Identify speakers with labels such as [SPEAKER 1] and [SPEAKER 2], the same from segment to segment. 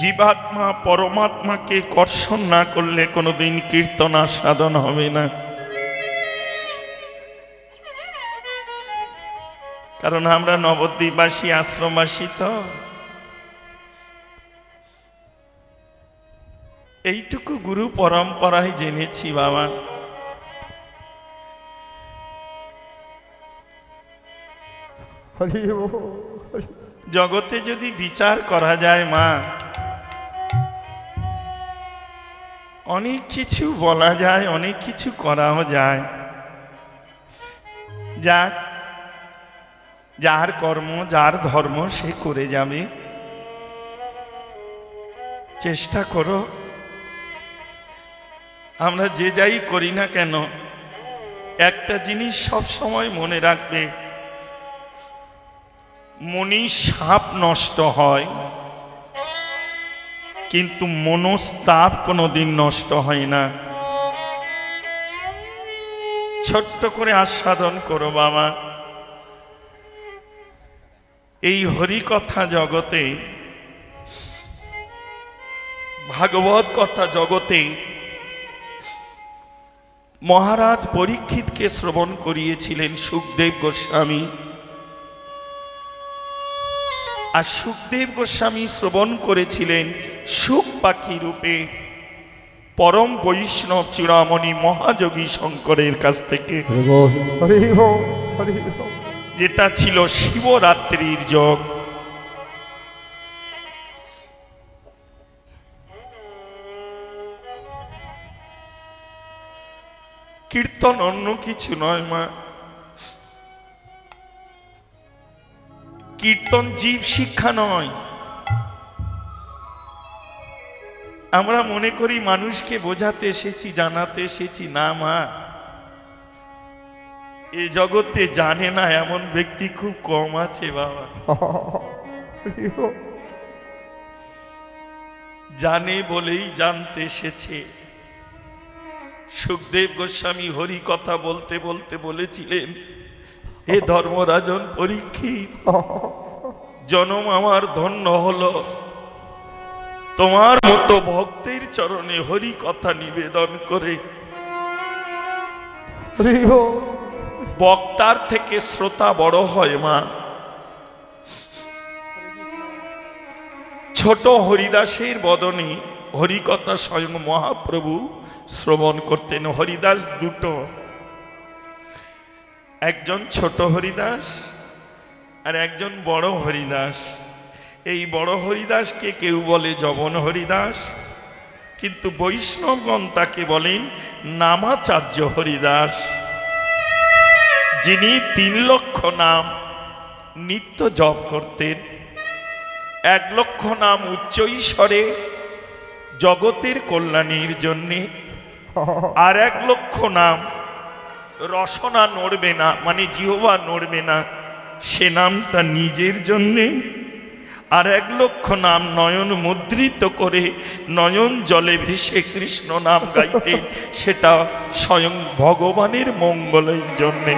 [SPEAKER 1] জীবাত্মা পরমাত্মাকে কর্ষণ না করলে কোনোদিন কীর্তন সাধন হবে না। কারণ আমরা নবদ্বীপবাসী, আশ্রমবাসী, তো এইটুকু গুরু পরম্পরায় জেনেছি বাবা। জগতে যদি বিচার করা যায় মা, অনেক কিছু বলা যায়, অনেক কিছু করাও যায়। যার কর্ম যার ধর্ম সে করে যাবে। চেষ্টা করো, আমরা যে যাই করি না কেন একটা জিনিস সব সময় মনে রাখবে, মনি সাপ নষ্ট হয় কিন্তু মনস্তাপ কোনোদিন নষ্ট হয় না। ছোট্ট করে আস্বাদন করো বাবা। এই হরিকথা জগতে, ভাগবত কথা জগতে মহারাজ পরীক্ষিতকে শ্রবণ করিয়েছিলেন সুখদেব গোস্বামী। আর সুখদেব গোস্বামী শ্রবণ করেছিলেন সুখ পাখি রূপে পরম বৈষ্ণব চূড়ামণি মহাযোগী শঙ্করের কাছ থেকে, যেটা ছিল শিবরাত্রির যোগ। কীর্তন অন্য কিছু নয় মা, কীর্তন জীব শিক্ষা নয়। আমরা মনে করি মানুষকে বোঝাতে এসেছি, জানাতে এসেছি। না মা, এই জগতে জানে না এমন ব্যক্তি খুব কম আছে বাবা। জানে বলেই জানতে এসেছে। সুখদেব গোস্বামী হরি কথা বলতে বলতে বলেছিলেন, হে ধর্মরাজন পরীক্ষিত, জনম আমার ধন্য হলো তোমার মতো ভক্তের চরণে হরি কথা নিবেদন করে। বক্তার থেকে শ্রোতা বড় হয় মা। ছোট হরিদাসের বদনে হরিকথা স্বয়ং মহাপ্রভু শ্রবণ করতেন। হরিদাস দুটো, একজন ছোট হরিদাস আর একজন বড় হরিদাস। এই বড় হরিদাসকে কেউ বলে যবন হরিদাস, কিন্তু বৈষ্ণবগণ তাকে বলেন নামাচার্য হরিদাস, যিনি 3 লক্ষ নাম নিত্য জপ করতেন। 1 লক্ষ নাম উচ্চৈস্বরে জগতের কল্যাণের জন্যে, আর 1 লক্ষ নাম রসনা নড়বে না, মানে জিহ্বা নড়বে না, সে নামটা নিজের জন্যে। আর 1 লক্ষ নাম নয়ন মুদ্রিত করে নয়ন জলে ভেসে কৃষ্ণ নাম গাইতে, সেটা স্বয়ং ভগবানের মঙ্গলের জন্যে।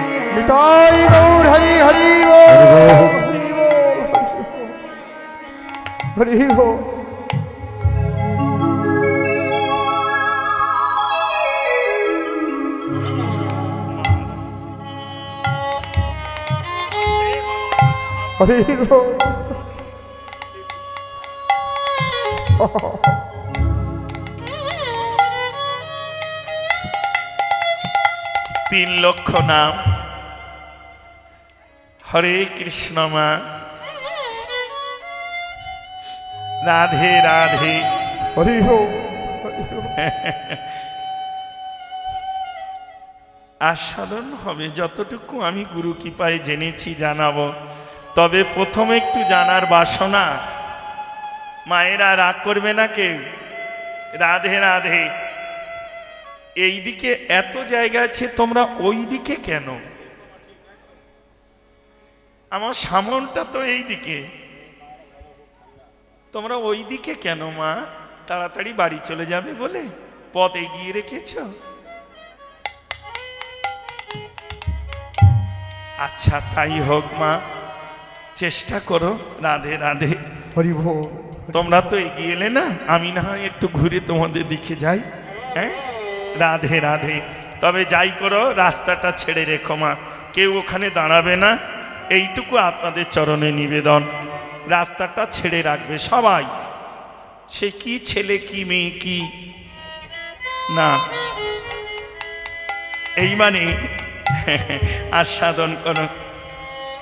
[SPEAKER 1] তিন লক্ষ নাম। হরে কৃষ্ণ মা, রাধে রাধে। আস্বাদন হবে যতটুকু আমি গুরু কৃপায় জেনেছি জানাবো। তবে প্রথমে একটু জানার বাসনা। মায়েরা রাগ করবে না কেউ। রাধে রাধে। এই দিকে এত জায়গা আছে, তোমরা ওই দিকে কেন? আমার সামনটা তো এই দিকে, তোমরা ওই দিকে কেন মা? তাড়াতাড়ি বাড়ি চলে যাবে বলে পথ এগিয়ে রেখেছ? আচ্ছা তাই হোক মা, চেষ্টা করো। রাধে রাধে।
[SPEAKER 2] হরি বল।
[SPEAKER 1] তোমরা তো এগিয়ে এলে না, আমি না হয় একটু ঘুরে তোমাদের দিকে যাই। হ্যাঁ, রাধে রাধে। তবে যাই করো, রাস্তাটা ছেড়ে রেখো মা, কেউ ওখানে দাঁড়াবে না, এইটুকু আপনাদের চরণে নিবেদন। রাস্তাটা ছেড়ে রাখবে সবাই, সে কি ছেলে কি মেয়ে কি না, এই মানে আস্বাদন করো।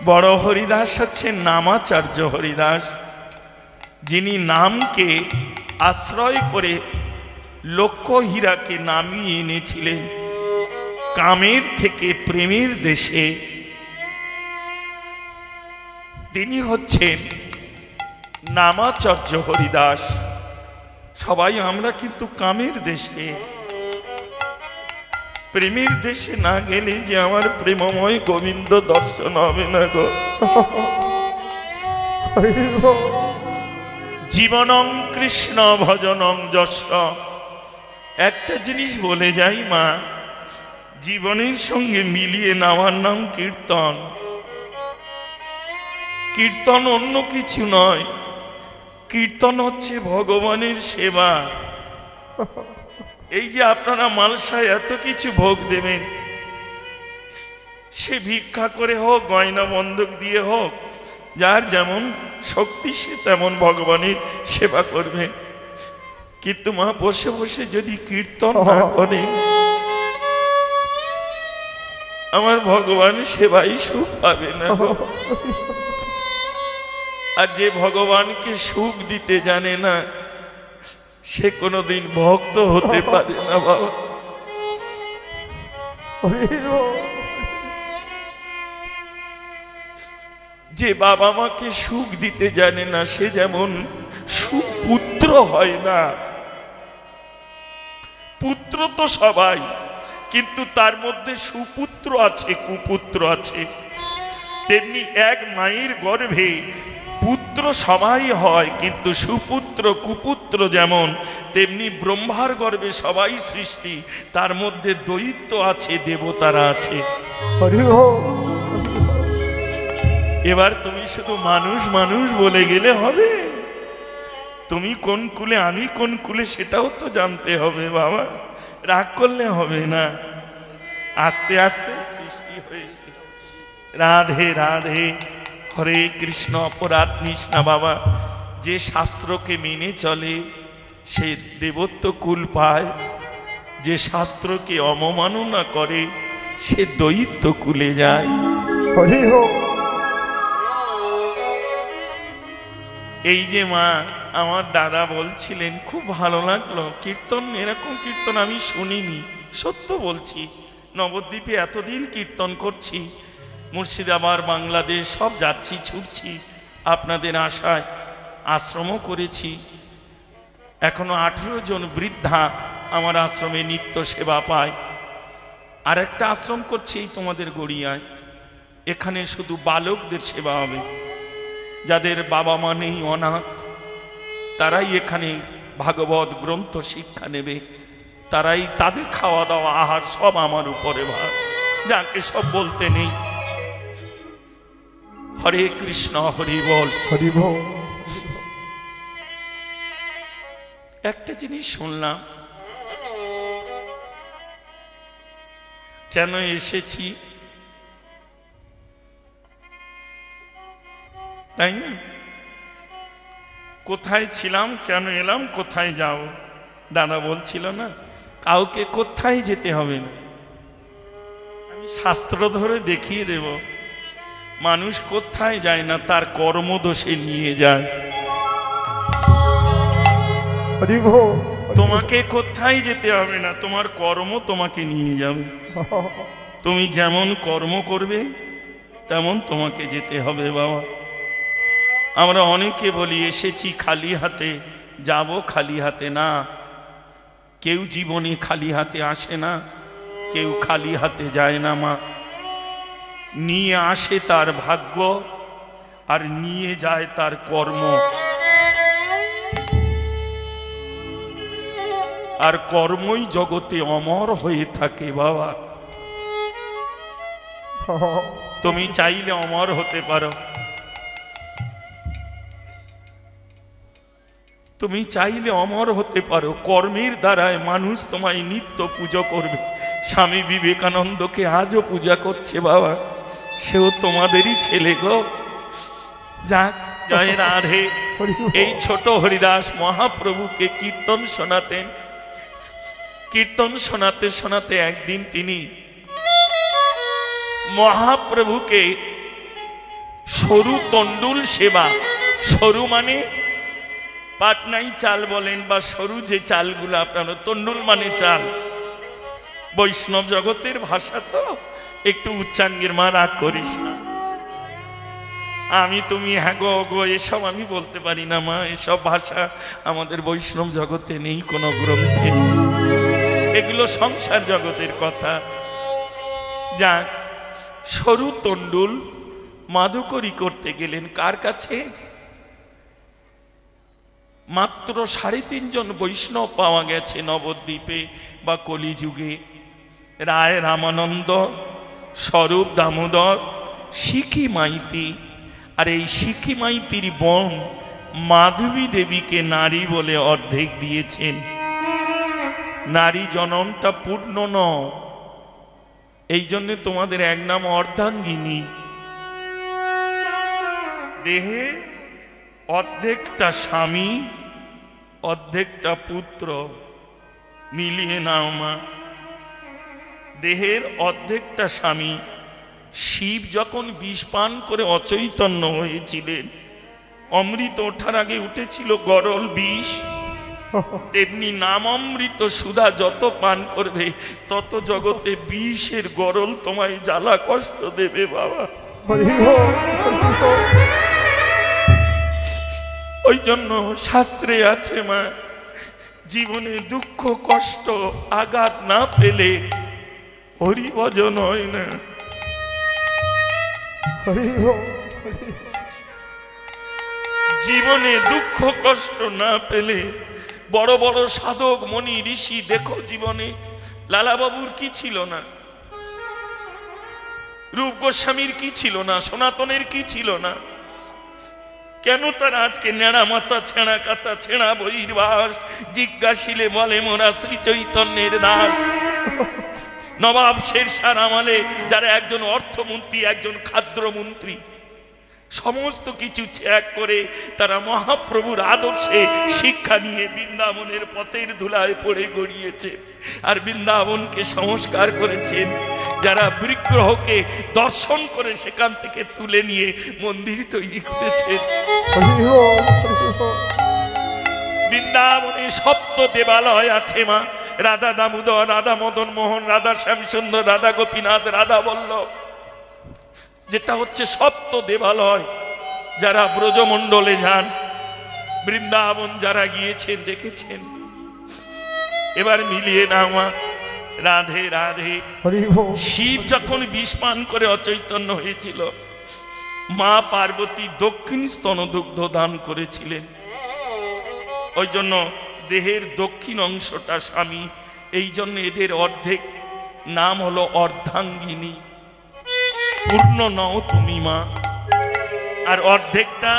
[SPEAKER 1] বড় হরিদাস হচ্ছেন নামাচার্য হরিদাস, যিনি নামকে আশ্রয় করে লক্ষ্য হীরাকে নামিয়ে এনেছিলেন কামের থেকে প্রেমের দেশে। তিনি হচ্ছেন নামাচার্য হরিদাস। সবাই আমরা কিন্তু কামের দেশে, প্রেমের দেশে না গেলে যে আমার প্রেমময় গোবিন্দ দর্শন হবে না গো। জীবনং কৃষ্ণ ভজনং যশ। একটা জিনিস বলে যাই মা, জীবনের সঙ্গে মিলিয়ে নেওয়ার নাম কীর্তন। কীর্তন অন্য কিছু নয়, কীর্তন হচ্ছে ভগবানের সেবা। এই যে আপনারা মালসায় এত কিছু ভোগ দেবেন, সে ভিক্ষা করে হোক, গয়না বন্ধক দিয়ে হোক, যার যেমন শক্তি সে তেমন ভগবানের সেবা করবে। কিন্তু মা বসে বসে যদি কীর্তন না করে, আমার ভগবান সেবাই সুখ পাবে না। আর যে ভগবানকে সুখ দিতে জানে না, সে কোনোদিন ভক্ত হতে পারে না বাবা। যে বাবা মাকে সুখ দিতে জানে না, সে যেমন সুপুত্র হয় না। পুত্র তো সবাই, কিন্তু তার মধ্যে সুপুত্র আছে কুপুত্র আছে। তেমনি এক মায়ের গর্ভে পুত্র সবাই হয়, কিন্তু সুপুত্র কুপুত্র যেমন, তেমনি ব্রহ্মার গর্ভে সবাই সৃষ্টি, তার মধ্যে দৈত্য আছে, দেবতারা আছে। এবার তুমি শুধু মানুষ মানুষ বলে গেলে হবে? তুমি কোন কুলে আমি কোন কুলে সেটাও তো জানতে হবে বাবা। রাগ করলে হবে না, আস্তে আস্তে সৃষ্টি হয়েছে। রাধে রাধে, হরে কৃষ্ণ। অপরাধ নিস না বাবা। যে শাস্ত্রকে মেনে চলে সে দেবত্ব কুল পায়, যে শাস্ত্রকে অবমাননা করে সে দৈত্য কুলে যায়। এই যে মা, আমার দাদা বলছিলেন, খুব ভালো লাগলো কীর্তন, এরকম কীর্তন আমি শুনিনি, সত্য বলছি। নবদ্বীপে এতদিন কীর্তন করছি, মুর্শিদাবাদ বাংলাদেশ সব যাচ্ছি, ছুটছি আপনাদের আশায়, আশ্রমও করেছি। এখনো 18 জন বৃদ্ধা আমার আশ্রমে নিত্য সেবা পায়। আর একটা আশ্রম করছি এই তোমাদের গড়িয়ায়, এখানে শুধু বালকদের সেবা হবে। যাদের বাবা মা নেই, অনাথ, তারাই এখানে ভাগবত গ্রন্থ শিক্ষা নেবে, তারাই, তাদের খাওয়া দাওয়া আহার সব আমার উপরে ভার, যাকে সব বলতে নেই। হরে কৃষ্ণ, হরি বল, হরি বল। একটা জিনিস শুনলাম, কেন এসেছি তাই না? কোথায় ছিলাম, কেন এলাম, কোথায় যাও? দাদা বলছিল না, কাউকে কোথায় যেতে হবে না, আমি শাস্ত্র ধরে দেখিয়ে দেব। মানুষ কোথায় যায় না, তার কর্মদোষে নিয়ে যায়। তোমাকে কোথায় যেতে হবে না, তোমার কর্ম তোমাকে নিয়ে যাবে। তুমি যেমন কর্ম করবে তেমন তোমাকে যেতে হবে বাবা। আমরা অনেকে বলি এসেছি খালি হাতে, যাব খালি হাতে না। কেউ জীবনে খালি হাতে আসে না, কেউ খালি হাতে যায় না মা। নিয়ে আসে তার ভাগ্য, আর নিয়ে যায় তার কর্ম। আর কর্মই জগতে অমর হয়ে থাকে বাবা। তুমি চাইলে অমর হতে পারো। তুমি চাইলে অমর হতে পারো, কর্মের দ্বারায় মানুষ তোমায় নিত্য পুজো করবে। স্বামী বিবেকানন্দকে আজও পূজা করছে বাবা, সেও তোমাদেরই ছেলে গো। যাক, জয় রাধে। এই ছোট হরিদাস মহাপ্রভুকে কীর্তন শোনাতেন। কীর্তন শোনাতে শোনাতে একদিন তিনি মহাপ্রভুকে সরু তন্ডুল সেবা, সরু মানে পাটনাই চাল বলেন, বা সরু যে চালগুলো আপনারা, তন্ডুল মানে চাল, বৈষ্ণব জগতের ভাষা তো, একটু উচ্চাঙ্গের মা রাগ করিস না। আমি তুমি হ্যাঁ গো গো এসব আমি বলতে পারি না মা, এসব ভাষা আমাদের বৈষ্ণব জগতে নেই কোনো গ্রন্থে, এগুলো সংসার জগতের কথা। যাক, সরু তন্ডুল মাধুকরী করতে গেলেন কার কাছে? মাত্র 3.5 জন বৈষ্ণব পাওয়া গেছে নবদ্বীপে বা কলিযুগে। রায় রামানন্দ, স্বরূপ দামোদর, শিখি মাইতি। আর এই শিখি মাইতির বোন মাধবী দেবীকে নারী বলে অর্ধেক দিয়েছেন। নারী জনমটা পূর্ণ ন, এই জন্য তোমাদের এক নাম অর্ধাঙ্গিনী। দেহে অর্ধেকটা স্বামী, অর্ধেকটা পুত্র, মিলিয়ে নাও মা। দেহের অর্ধেকটা স্বামী। শিব যখন বিষ পান করে অচৈতন্য হয়েছিলেন, অমৃত ওঠার আগে উঠেছিল গরল বিষ, তেমনি নাম অমৃত সুধা যত পান করবে তত জগতে বিষের গরল তোমায় জ্বালা কষ্ট দেবে বাবা। ওই জন্য শাস্ত্রে আছে মা, জীবনে দুঃখ কষ্ট আঘাত না পেলে হরি ভজন হয় না। জীবনে দুঃখ কষ্ট না পেলে, বড় বড় সাধক মনি ঋষি দেখো জীবনে, লালাবাবুর কি ছিল না, রূপ গোস্বামীর কি ছিল না, সনাতনের কি ছিল না, কেন তারা আজকে নেড়া মাথা ছেঁড়া কাতা ছেঁড়া বইর বাস, জিজ্ঞাসিলে বলে মোরা শ্রী চৈতন্যের দাস। নবাব শেরশাহ আমলে যারা একজন অর্থমন্ত্রী, একজন খাদ্যমন্ত্রী, সমস্ত কিছু ত্যাগ করে তারা মহাপ্রভুর আদর্শে শিক্ষা নিয়ে বৃন্দাবনের পথের ধুলায় পড়ে গড়িয়েছে আর বৃন্দাবনকে সংস্কার করেছেন। যারা বিগ্রহকে দর্শন করে সেখান থেকে তুলে নিয়ে মন্দির তৈরি করেছেন। বৃন্দাবনে সপ্ত দেবালয় আছে মা, রাধা দামোদর, রাধা মদন মোহন, রাধা শ্যামসুন্দর, রাধা গোপীনাথ, রাধা বল্লভ, যেটা হচ্ছে সপ্ত দেবালয়। যারা ব্রজমণ্ডলে যান, বৃন্দাবন যারা গিয়েছেন দেখেছেন। এবার মিলিয়ে নাও রাধে রাধে। শিব যখন বিষ পান করে অচৈতন্য হয়েছিল, মা পার্বতী দক্ষিণ স্তনদুগ্ধ দান করেছিলেন। ওই জন্য দেহের দক্ষিণ অংশটা স্বামী, এই জন্য এদের অর্ধেক নাম হলো অর্ধাঙ্গিনী। পূর্ণ নও তুমি মা। আর অর্ধেকটা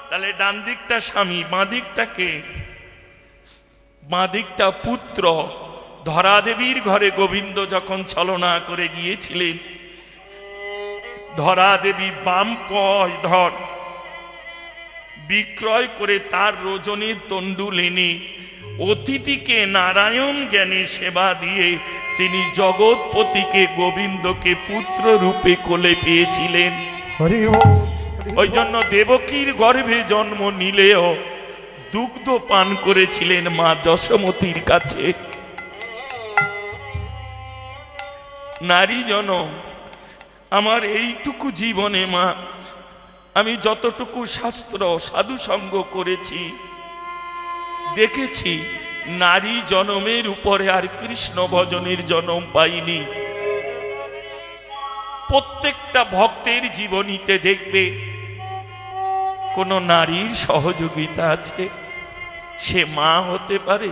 [SPEAKER 1] তাহলে ডান দিকটা স্বামী, বাঁ দিকটাকে, বাঁ দিকটা পুত্র। ধরা দেবীর ঘরে গোবিন্দ যখন ছলনা করে গিয়েছিলেন, ধরা দেবী বাম পয় ধর বিক্রয় করে তার রোজনের তন্ডুল এনে অতিথিকে নারায়ণ জ্ঞানে সেবা দিয়ে তিনি জগৎপতিকে গোবিন্দকে পুত্র রূপে কোলে পেয়েছিলেন। ওই জন্য দেবকীর গর্ভে জন্ম নিলেও দুগ্ধ পান করেছিলেন মা যশোমতীর কাছে। নারী জনম আমার এইটুকু জীবনে মা, আমি যতটুকু শাস্ত্র সাধু সঙ্গ করেছি দেখেছি, নারী জনমের উপরে আর কৃষ্ণ ভজনের জন্ম পাইনি। প্রত্যেকটা ভক্তের জীবনীতে দেখবে কোন নারীর সহযোগিতা আছে। সে মা হতে পারে,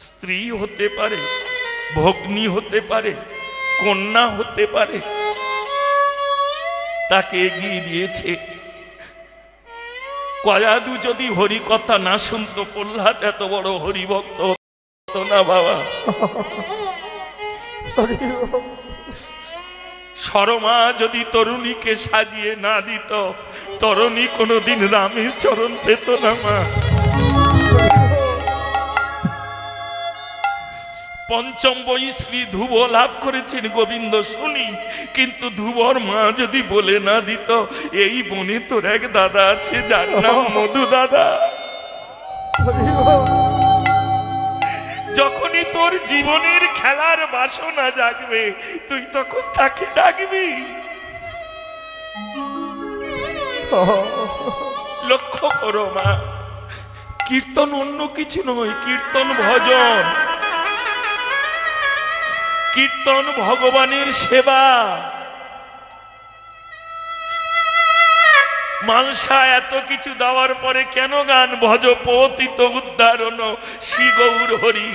[SPEAKER 1] স্ত্রী হতে পারে, ভগ্নী হতে পারে, কন্যা হতে পারে, তাকে এগিয়ে দিয়েছে। কয়াদু যদি হরি কথা না শুনতো প্রহ্লাদ এত বড় হরিভক্ত হতো না বাবা। শর্মা যদি তরুণীকে সাজিয়ে না দিত, তরুণী কোনোদিন রামের চরণ পেত না মা। পঞ্চম বৈশ্রী ধ্রুব লাভ করেছেন গোবিন্দ শুনি, কিন্তু ধ্রুবর মা যদি বলে না দিত এই বনে তোর এক দাদা আছে যার নাম মধু দাদা, যখনই তোর জীবনের খেলার বাসনা জাগবে তুই তখন তাকে ডাকবি। লক্ষ্য করো মা, কীর্তন অন্য কিছু নয়, কীর্তন ভজন, কীর্তন ভগবানের সেবা। মানসা এত কিছু দেওয়ার পরে কেন গান ভজ পতিত উদ্ধারণ শ্রী গৌর হরি,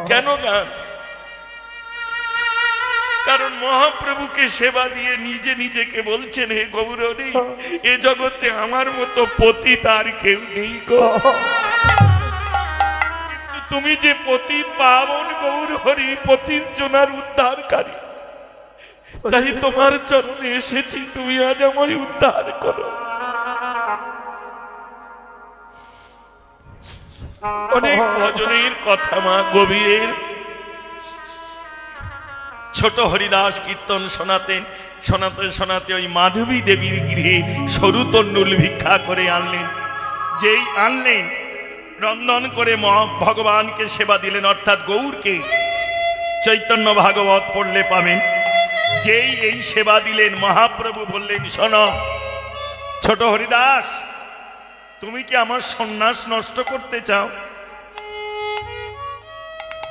[SPEAKER 1] কেন গান? কারণ মহাপ্রভুকে সেবা দিয়ে নিজে নিজেকে বলছেন হে গৌর হরি, এ জগতে আমার মতো পতিত আর কেউ নেই গো। কিন্তু তুমি যে পতিত পাবন গৌর হরি, পতিত জনার উদ্ধারকারী, তাই তোমার চরণে এসেছি, তুমি আজ আমায় উদ্ধার করো। অনেক ভজনের কথা মা গভীরের। ছোট হরিদাস কীর্তন শোনাতেন, শোনাতে শোনাতে ওই মাধবী দেবীর গৃহে সরু তণ্ডুল ভিক্ষা করে আনলেন। যেই আনলেন রন্ধন করে ভগবানকে সেবা দিলেন, অর্থাৎ গৌরকে। চৈতন্য ভাগবত পড়লে পাবেন। যেই এই সেবা দিলেন মহাপ্রভু বললেন, শোনো ছোট হরিদাস, তুমি কি আমার সন্ন্যাস নষ্ট করতে চাও?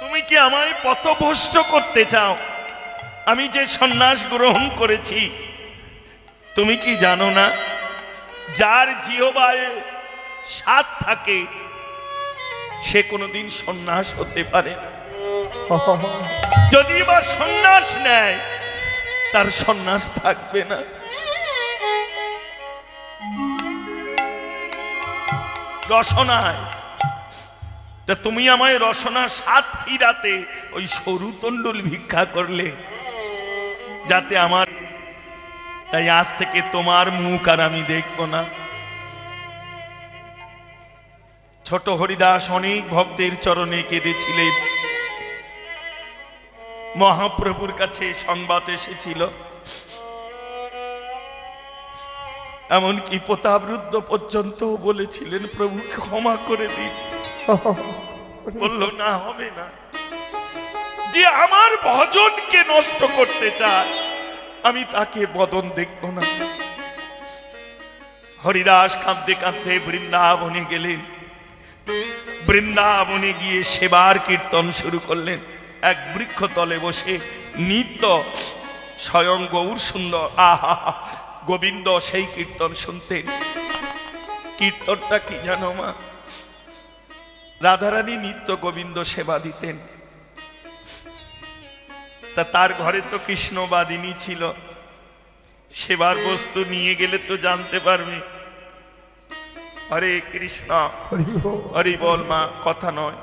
[SPEAKER 1] তুমি কি আমায় পথভ্রষ্ট করতে চাও? আমি যে সন্ন্যাস গ্রহণ করেছি, তুমি কি জানো না যার জিহ্বায় স্বাদ থাকে সে কোনোদিন সন্ন্যাস হতে পারে না। যদি বা সন্ন্যাস নেয় তার সন্ন্যাস থাকবে না। রসনায় তা তুমি আমায় রসনা স্বাদ ফিরাতে ওই সরু তণ্ডুল ভিক্ষা করলে যাতে আমার, তাই আজ থেকে তোমার মুখ আর আমি দেখব না। ছোট হরিদাস অনেক ভক্তের চরণে কেঁদেছিলেন। মহাপ্রভুর কাছে সংবাদ এসেছিল, এমনকি প্রতাপরুদ্ধ পর্যন্ত বলেছিলেন প্রভু ক্ষমা করে দিন। বলল না, হবে না। যে আমার ভজনকে নষ্ট করতে চায় আমি তাকে বদন দেখব না। হরিদাস কাঁদতে কাঁদতে বৃন্দাবনে গেলেন। বৃন্দাবনে গিয়ে সেবার কীর্তন শুরু করলেন। এক বৃক্ষ তলে বসে নিত্য স্বয়ং গৌর সুন্দর আহা গোবিন্দ সেই কীর্তন শুনতেন। কীর্তনটা কি জানো মা? রাধারানী নিত্য গোবিন্দ সেবা দিতেন। তা তার ঘরে তো কৃষ্ণবাদিনী ছিল। সেবার বস্তু নিয়ে গেলে তো জানতে পারবে। হরে কৃষ্ণ, হরি বল মা, কথা নয়,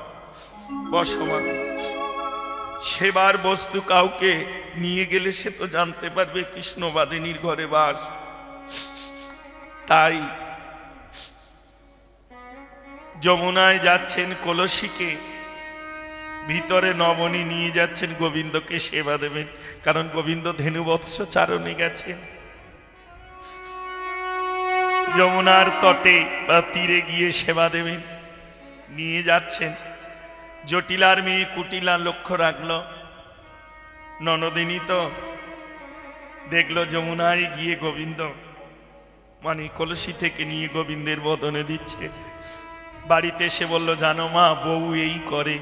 [SPEAKER 1] বসো মা। সেবার বস্তু কাউকে নিয়ে গেলে সে তো জানতে পারবে কৃষ্ণবাদিনীর ঘরে বাস। তাই যমুনায় যাচ্ছেন কলসিকে, ভিতরে নবনী নিয়ে যাচ্ছেন গোবিন্দকে সেবা দেবেন, কারণ গোবিন্দ ধেনুবৎস চারণে গেছেন। যমুনার তটে বা তীরে গিয়ে সেবা দেবেন, নিয়ে যাচ্ছেন। জটিলার মেয়ে কুটিলা লক্ষ্য রাখলো, ননদিনী তো দেখলো যমুনায় গিয়ে গোবিন্দ মানে কলসি থেকে নিয়ে গোবিন্দের বদনে দিচ্ছে। বাড়িতে এসে বলল, জানো মা বউ এই করে।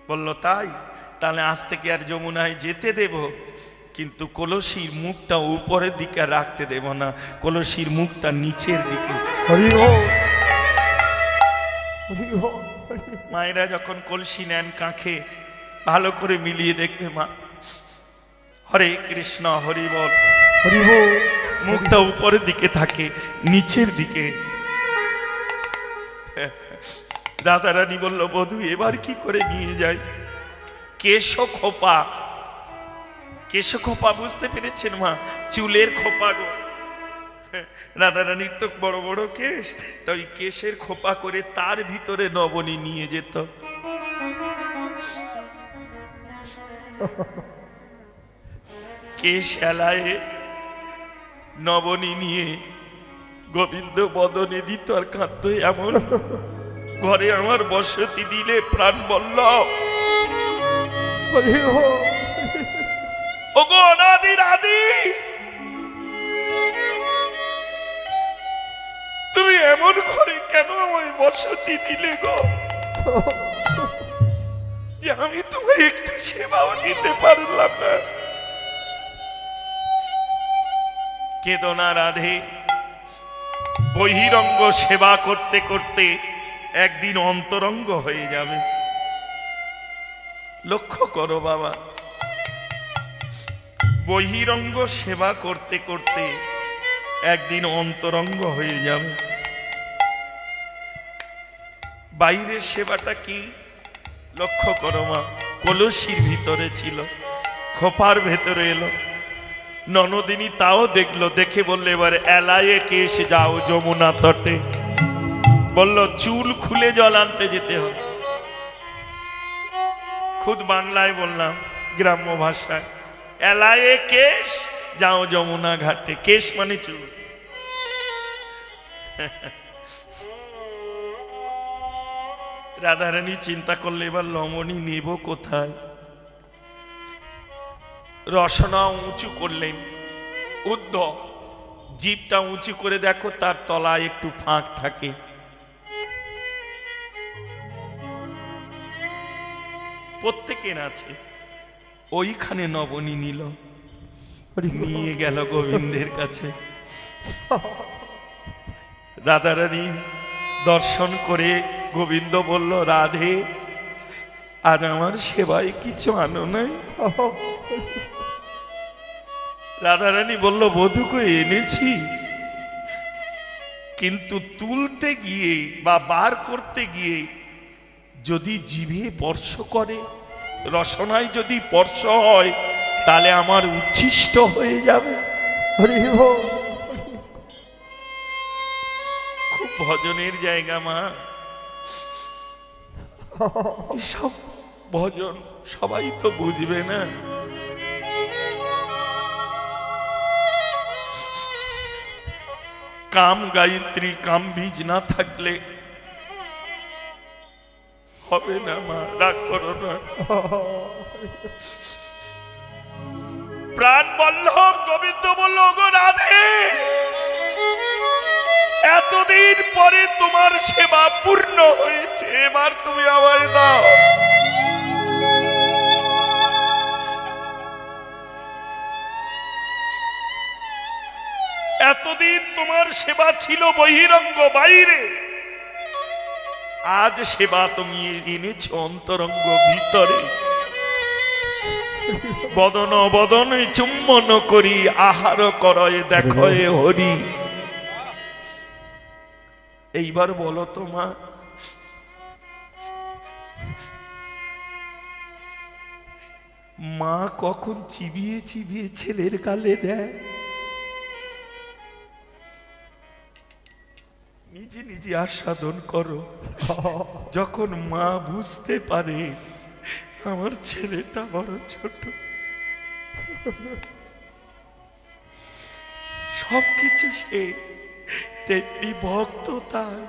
[SPEAKER 1] বলল তাই? তাহলে আজ থেকে আর যমুনায় যেতে দেব, কিন্তু কলসির মুখটা উপরের দিকে রাখতে দেব না, কলসির মুখটা নিচের দিকে। মায়েরা যখন কলসি নেন কাঁখে ভালো করে মিলিয়ে দেখবে মা। হরে কৃষ্ণ, হরি বল। মুখটা উপরের দিকে থাকে, নিচের দিকে রাধারানী বলল, বধূ এবার কি করে নিয়ে যাই? কেশ খোপা, কেশ খোপা বুঝতে পেরেছেন মা? চুলের খোপা গো। রাধারানীর তো বড় বড় কেশ, তো ওই কেশের খোপা করে তার ভিতরে নবনী নিয়ে যেত। কেশ এলায়ে নবনী নিয়ে গোবিন্দ বদনে দিত আর কাঁদত, এমন ঘরে আমার বসতি দিলে প্রাণ বল্লভ। ওগো অনাদি রাধি, তুমি এমন ঘরে কেন আমায় বসতি দিলে গো, যে আমি তোমায় একটু সেবাও দিতে পারলাম না। কেঁদো না রাধে, বহিরঙ্গ সেবা করতে করতে একদিন অন্তরঙ্গ হয়ে যাবে। লক্ষ্য করো বাবা, বহিরঙ্গ সেবা করতে করতে একদিন অন্তরঙ্গ হয়ে যাবে। বাইরের সেবাটা কি লক্ষ্য করো মা? কলসির ভিতরে ছিল, খোপার ভেতরে এলো। ননদিনী তাও দেখলো, দেখে বললে এবার এলায়ে কেশ যাও যমুনা তটে। বলল চুল খুলে জল আনতে যেতে হবে। খুদ বাংলায় বললাম, গ্রাম্য ভাষায়, এলায়ে কেশ যাও যমুনা ঘাটে। কেশ মানে চুল। রাধারানী চিন্তা করলে এবার লবণী নেব কোথায়? রসনা উঁচু করলেন, উদ্ধ জিভটা উঁচু করে দেখো, তার তলায় একটু ফাঁক থাকে। প্রত্যেকের আছে, ওইখানে নবনী নিল, নিয়ে গেল গোবিন্দের কাছে। রাধারানী দর্শন করে গোবিন্দ বলল, রাধে আর আমার সেবায় কিছু আনো নাই? রাধারানী বলল, বধূকে এনেছি, কিন্তু তুলতে গিয়ে বা বার করতে গিয়ে যদি জিভে স্পর্শ করে, রসনায় যদি স্পর্শ হয়, তাহলে আমার উচ্ছিষ্ট হয়ে যাবে। খুব ভজনের জায়গা মা, সব ভজন সবাই তো বুঝবে না। কাম গায়ত্রী, কাম বীজ না থাকলে হবে না মা, রাগ করো না। প্রাণ বল্লভ গোবিন্দ বলল, গো রাধে, এতদিন পরে তোমার সেবা পূর্ণ হয়েছে, এবার তুমি আমায় দাও। এতদিন তোমার সেবা ছিল বহিরঙ্গ, বাইরে, আজ সেবা তুমি এনেছো অন্তরঙ্গ, ভিতরে। বদন বদনে চুম্বন করি, আহার করয়ে দেখো এ হরি। এইবার বলো তো মা, মা কখন চিবিয়ে চিবিয়ে ছেলের গালে দেয়? নিজে নিজে আস্বাদন করো। যখন মা বুঝতে পারে আমার ছেলেটা বড় ছোট, সবকিছু সে তেমনি ভক্ত তাই।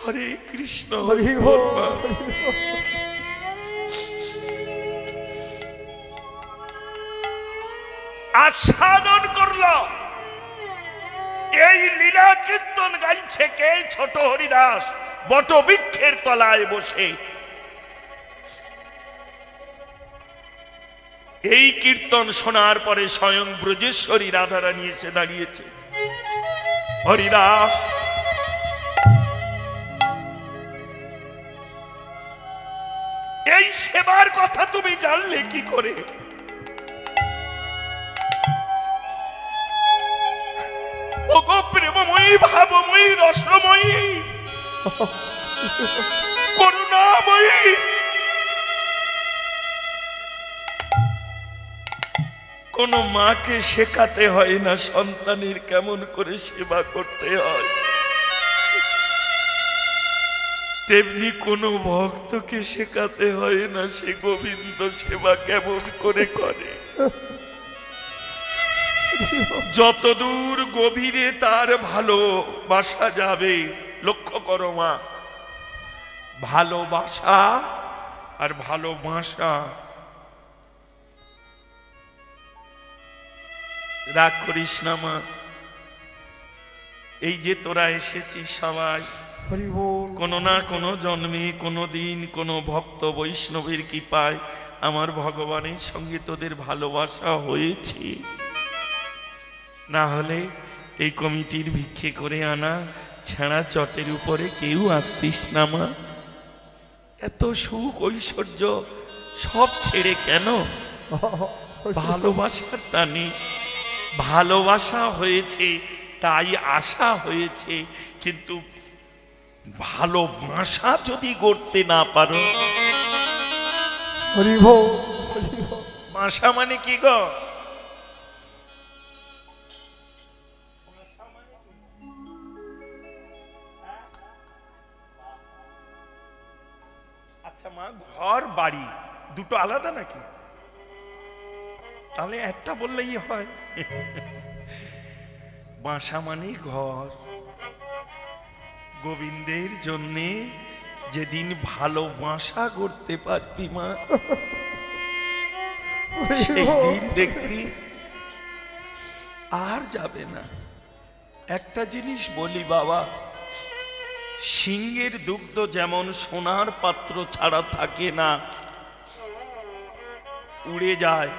[SPEAKER 1] হরে কৃষ্ণ, হরি বল। আস্বাদন করলো। এই লীলা কীর্তন গাইছে কে? ছোট হরিদাস বটবৃক্ষের তলায় বসে। এই কীর্তন শোনার পরে স্বয়ং ব্রজেশ্বরী রাধারানী এসে দাঁড়িয়েছে। হরিদাস, এই সেবার কথা তুমি জানলে কি করে? ওগো প্রেমময়ী ভাব করুণাময়ী কোন মাকে শেখাতে হয় না সন্তানের কেমন করে সেবা করতে হয়, তেমনি কোন ভক্তকে শেখাতে হয় না সে গোবিন্দ সেবা কেমন করে করে। যতদূর গভীরে তার ভালোবাসা যাবে, লক্ষ্য করো মা, ভালোবাসা আর ভালোবাসা। রাগ করিস না মা, এই যে তোরা এসেছিস সবাই কোনো না কোনো জন্মে কোনো দিন কোনো ভক্ত বৈষ্ণবের কৃপায় আমার ভগবানের সঙ্গে তোদের ভালোবাসা হয়েছে, না হলে এই কমিটির ভিক্ষে করে আনা ছেঁড়া চটের উপরে কেউ আসতিস না মা। এত সুখ ঐশ্বর্য সব ছেড়ে কেন? ভালোবাসার টানে ভালোবাসা হয়েছে, তাই আশা হয়েছে। কিন্তু ভালোবাসা যদি গড়তে না পারো, বাসা মানে কি গো? আচ্ছা মা, ঘর বাড়ি দুটো আলাদা নাকি? তাহলে একটা বললেই হয়। বাসা মানে ঘর। গোবিন্দের জন্যে যেদিন ভালোবাসা করতে পারবি মা, সেই দিন দেখবি আর যাবে না। একটা জিনিস বলি বাবা, সিংহের দুগ্ধ যেমন সোনার পাত্র ছাড়া থাকে না, উড়ে যায়,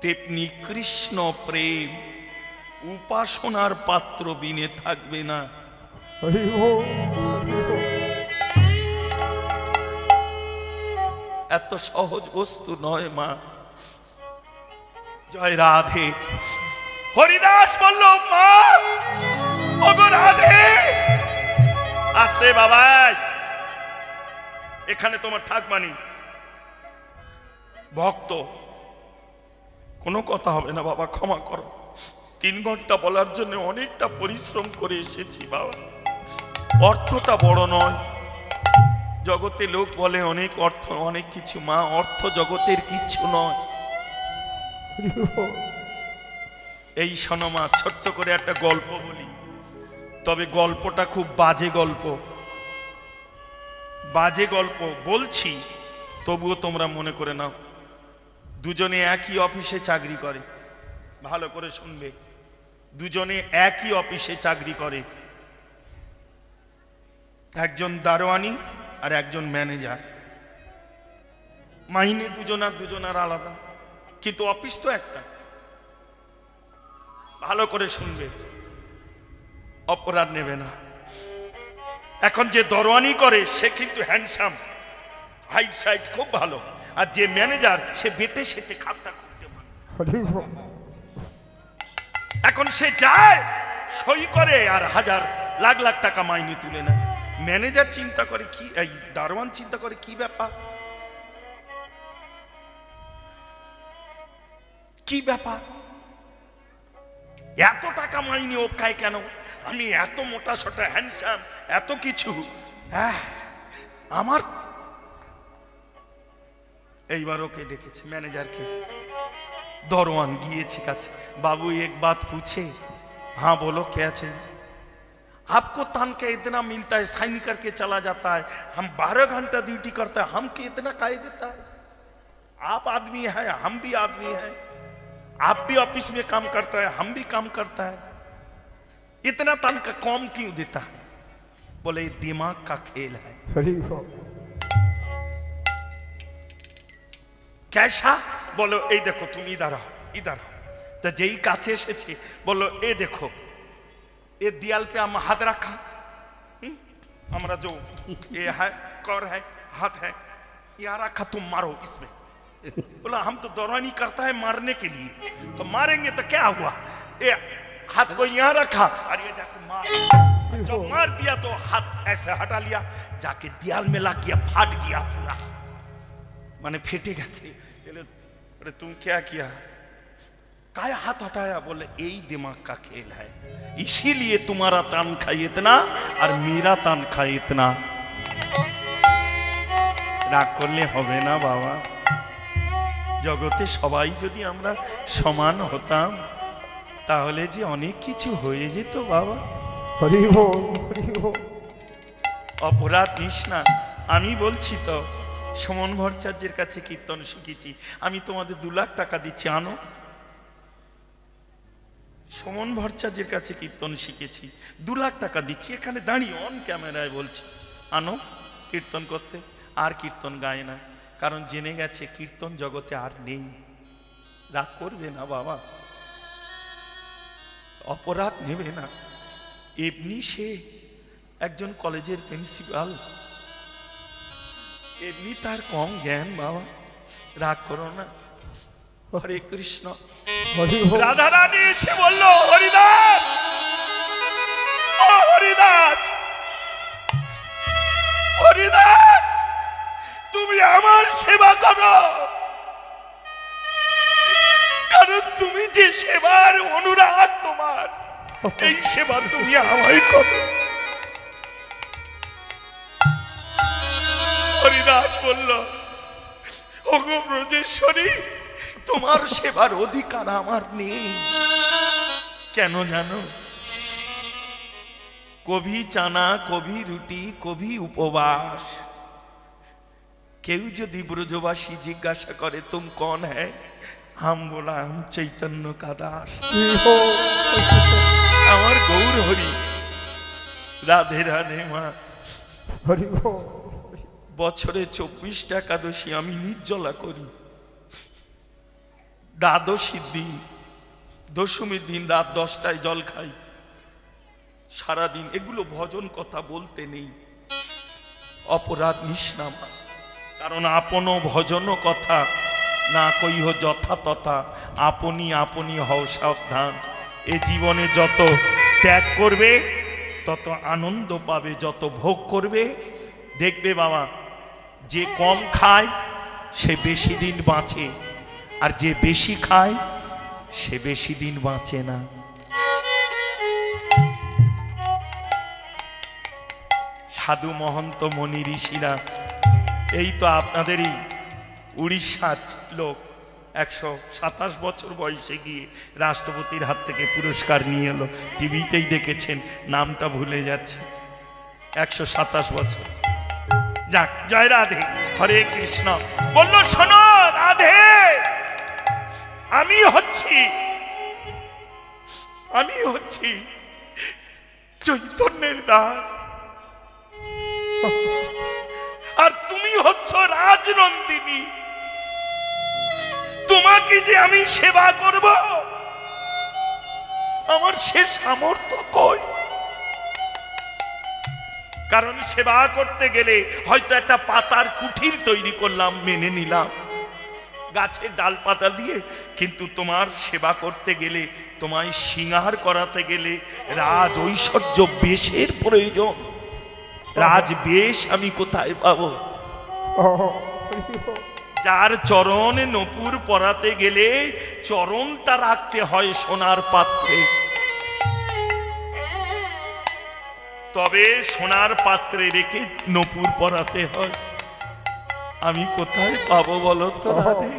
[SPEAKER 1] তেমনি কৃষ্ণ প্রেম উপাসনার পাত্র বিনে থাকবে না। এত সহজ বস্তু নয় মা। জয় রাধে। হরিদাস বলল, মা ওগো রাধে। আসতে বাবা, এখানে তোমার ঠাকমানি ভক্ত, কোনো কথা হবে না বাবা, ক্ষমা করো। 3 ঘন্টা বলার জন্য অনেকটা পরিশ্রম করে এসেছি বাবা। অর্থটা বড় নয়, জগতে লোক বলে অনেক অর্থ অনেক কিছু, মা অর্থ জগতের কিচ্ছু নয়। এই শোনো মা, ছোট্ট করে একটা গল্প বলি, তবে গল্পটা খুব বাজে গল্প। বাজে গল্প বলছি, তবুও তোমরা মনে করে নাও। দুজনে একই অফিসে চাকরি করে, ভালো করে শুনবে। দুজনে একই অফিসে চাকরি করে, একজন দারোয়ানি আর একজন ম্যানেজার। মাইনে দুজনার আলাদা, কিন্তু অফিস তো একটা। ভালো করে শুনবে, অপরাধ নেবে না। এখন যে দারোয়ানি করে সে কিন্তু হ্যান্ডসাম, হাইট সাইট খুব ভালো, আর যে ম্যানেজার সে বেটে সেটে খাপটা করতে পারে। এখন সে যায়, সই করে, আর হাজার লাখ লাখ টাকা মাইনে তুলে নেয়। ম্যানেজার চিন্তা করে কি, এই দারোয়ান চিন্তা করে কি ব্যাপার, কি ব্যাপার, এত টাকা মাইনে ও খায় কেন? আমি এত মোটা সোটা হ্যান্ডসাম, এত কিছু, আমার। এইবার ওকে ডেকেছে ম্যানেজারকে, दरवान गए बाबू एक बात पूछे। हाँ बोलो क्या चाहिए। आपको तनख्वाह इतना मिलता है, साइन करके चला जाता है, हम 12 घंटा ड्यूटी करते हैं, हमको इतना काहे देता है। आप आदमी है, हम भी आदमी है, आप भी ऑफिस में काम करता है, हम भी काम करता है, इतना तनख्वाह कम क्यों देता है। बोले ये दिमाग का खेल है। कैसा। बोलो ए देखो तुम इधर आओ, इधर आओ। तो जेई काछे एसेछे बोलो ए देखो ये दियाल पे हम हाथ रखा, हमारा जो ये है कर है हाथ है यहाँ रखा, तुम मारो इसमें। बोला हम तो दौरानी करता है मारने के लिए, तो मारेंगे तो क्या हुआ। ये हाथ को यहाँ रखा और ये जाके मार। जब मार दिया तो हाथ ऐसे हटा लिया, जाके दियाल में लग गया, फाट गया पूरा, माने फेटे गए। अरे तुम क्या किया? काय हाथ हटाया? बोले यही दिमाग का खेल है, इसीलिए तुम्हारा तान खाई इतना और मेरा तान खाई इतना। রাগ করলে হবে না বাবা, জগতে সবাই যদি আমরা সমান হতাম তাহলে যে অনেক কিছু হয়ে যেত বাবা।
[SPEAKER 2] হরি বল, হরি বল।
[SPEAKER 1] অপরাধ নিস না, আমি বলছি তো সমন ভট্টাচার্যের কাছে কীর্তন শিখেছি, আমি তোমাদের 2 লাখ টাকা দিচ্ছি, আনো। সমন ভট্টাচার্যের কাছে কীর্তন শিখেছি, 2 লাখ টাকা দিচ্ছি, এখানে দাঁড়িয়ে অন ক্যামেরায় বলছি, আনো কীর্তন করতে। আর কীর্তন গায় না, কারণ জেনে গেছে কীর্তন জগতে আর নেই। রাগ করবে না বাবা, অপরাধ নেবে না। এমনি সে একজন কলেজের প্রিন্সিপাল, এমনি তার কম জ্ঞান বাবা, রাগ করো না। হরে কৃষ্ণ। রাধা রানী এসে বলল, হরিদাস, ও হরিদাস, হরিদাস তুমি আমার সেবা করো, কারণ তুমি যে সেবার অনুরাগ তোমার, এই সেবা তুমি আমায় করো। হরিদাস বলল, ওগো ব্রজেশ্বরী, তোমার সেবার অধিকার আমার নেই। কেন জানো? কভি চানা, কভি রুটি, কভি উপবাস। কেউ যদি ব্রজবাসী জিজ্ঞাসা করে তুম কौन है, हम बोला हम चैतन्य का दास। আমার গৌর হরি, রাধে রাধে মা। বছরে 24টা একাদশী আমি নির্জলা করি, দ্বাদশীর দিন, দশমীর দিন রাত 10টায় জল খাই, সারাদিন। এগুলো ভজন কথা বলতে নেই, অপরাধ নিস না মা, কারণ আপন ভজন কথা না কইহ যথা তথা, আপনি আপনি হও সাবধান। এ জীবনে যত ত্যাগ করবে তত আনন্দ পাবে, যত ভোগ করবে দেখবে বাবা, যে কম খায় সে বেশি দিন বাঁচে, আর যে বেশি খায় সে বেশি দিন বাঁচে না। সাধু মহন্ত মনি ঋষিরা, এই তো আপনাদেরই উড়িষ্যার লোক, 127 বছর বয়সে গিয়ে রাষ্ট্রপতির হাত থেকে পুরস্কার নিয়ে এলো, টিভিতেই দেখেছেন, নামটা ভুলে যাচ্ছে। 127 বছর। যাক, জয় রাধে, হরে কৃষ্ণ। বলল, শোনো রাধে, আমি হচ্ছি চৈতন্যের দ্বার, আর তুমি হচ্ছ রাজনন্দিনী। তোমাকে যে আমি সেবা করব, আমার সে সামর্থ্য কই? কারণ সেবা করতে গেলে হয়তো একটা পাতার কুঠির তৈরি করলাম, মেনে নিলাম, গাছের ডাল পাতা দিয়ে, কিন্তু তোমার সেবা করতে গেলে, তোমায় সিঙ্গার করাতে গেলে রাজ ঐশ্বর্য বেশের প্রয়োজন। রাজ বেশ আমি কোথায় পাবো? যার চরণে নপুর পরাতে গেলে চরণটা রাখতে হয় সোনার পাত্রে, তবে সোনার পাত্রে রেখে নপুর পরাতে হয়। আমি কোথায় পাবো বলো তো রাধে?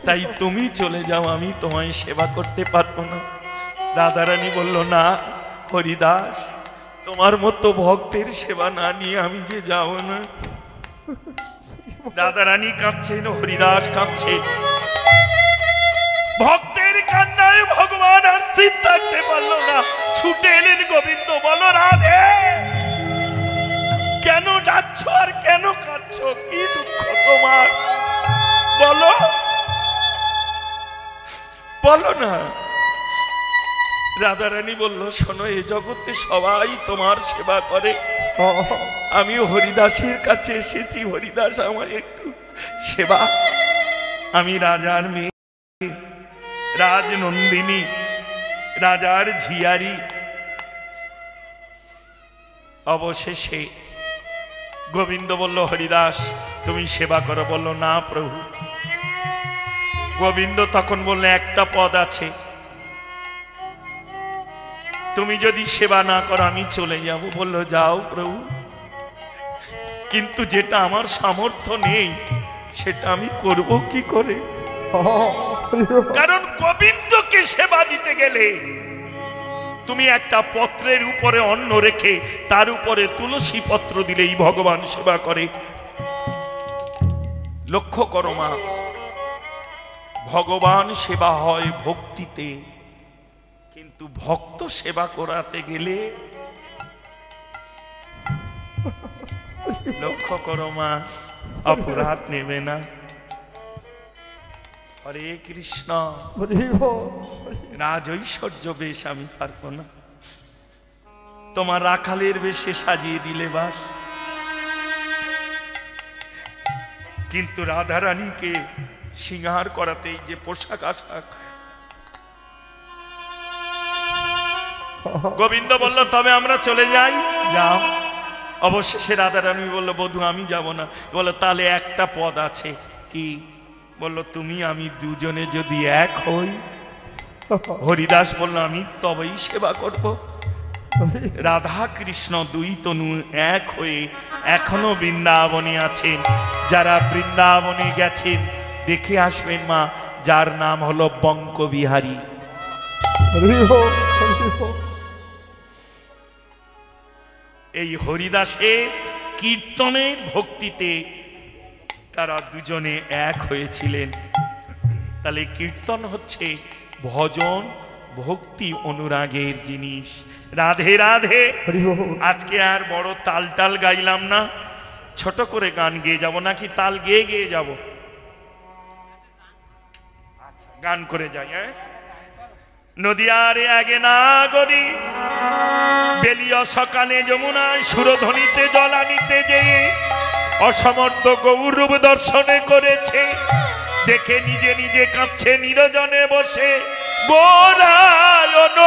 [SPEAKER 1] তাই তুমি চলে যাও, আমি তোমায় সেবা করতে পারবো না। রাধারানী বলল, না হরিদাস, তোমার মতো ভক্তের সেবা না নিয়ে আমি যে যাও না। রাধারানী কাঁদছেন, হরিদাস কাঁদছে। ভক্তের কান্নায় ভগবান আর স্থির থাকতে পারল না, ছুটে এলেন গোবিন্দ। বলো রাধে, কেন যাচ্ছ আর কেন কাঁদছ? কি দুঃখ তোমার? বলো, বলো না। রাধারানী বলল, শোনো, এ জগতে সবাই তোমার সেবা করে, আমি হরিদাসের কাছে এসেছি, হরিদাস আমার একটু সেবা। আমি রাজার মেয়ে, রাজনন্দিনী, রাজার ঝিয়ারি, অবশেষে গোবিন্দ বলল, হরিদাস তুমি সেবা করো। বলল, না প্রভু। গোবিন্দ তখন বলল, একটা পদ আছে, তুমি যদি সেবা না করো আমি চলে যাব। বলল, যাও প্রভু, কিন্তু যেটা আমার সামর্থ্য নেই সেটা আমি করব কি করে? কারণ গোবিন্দকে সেবা দিতে গেলে তুমি একটা পত্রের উপরে অন্ন রেখে তার উপরে তুলসী পত্র দিলেই ভগবান সেবা করে। লক্ষ্য করো মা, ভগবান সেবা হয় ভক্তিতে, কিন্তু ভক্ত সেবা করাতে গেলে লক্ষ্য করো মা, অপরাধ নেবে না। হরে কৃষ্ণ। রাজৈশ্বর্য বেশ আমি পারবো না, তোমার রাখালের বেশে সাজিয়ে দিলে বাস, কিন্তু রাধারানীকে সিংহার করাতে যে পোশাক আশাক। গোবিন্দ বলল, তবে আমরা চলে যাই। যাও। অবশেষে রাধারানী বলল, বধূ আমি যাব না। বলল, তাহলে একটা পদ আছে। কি? বলল, তুমি আমি দুজনে যদি এক হই। হরিদাস বলল, আমি তবেই সেবা করব। রাধা কৃষ্ণ দুই তনু এক হয়ে এখনো বৃন্দাবনে আছেন। যারা বৃন্দাবনে গেছেন দেখে আসবেন মা, যার নাম হলো বঙ্কবিহারী। এই হরিদাসের কীর্তনের ভক্তিতে তারা দুজনে এক হয়েছিলেন। তাহলে কীর্তন হচ্ছে ভজন ভক্তি অনুরাগের জিনিস। রাধে রাধে। আজকে আর বড় তাল টাল গাইলাম না, ছোট করে গান গেয়ে যাব, নাকি তাল গেয়ে গেয়ে যাব? আচ্ছা, গান করে যাই। হ্যাঁ, নদিয়ারে আগে না গরি বেলিয় সকালে যমুনায় সুরধ্বনিতে জলানিতে যে অসমর্থ গৌরব দর্শনে করেছে, দেখে নিজে নিজে কাঁদছে নিরজনে বসে গোরায়ণ।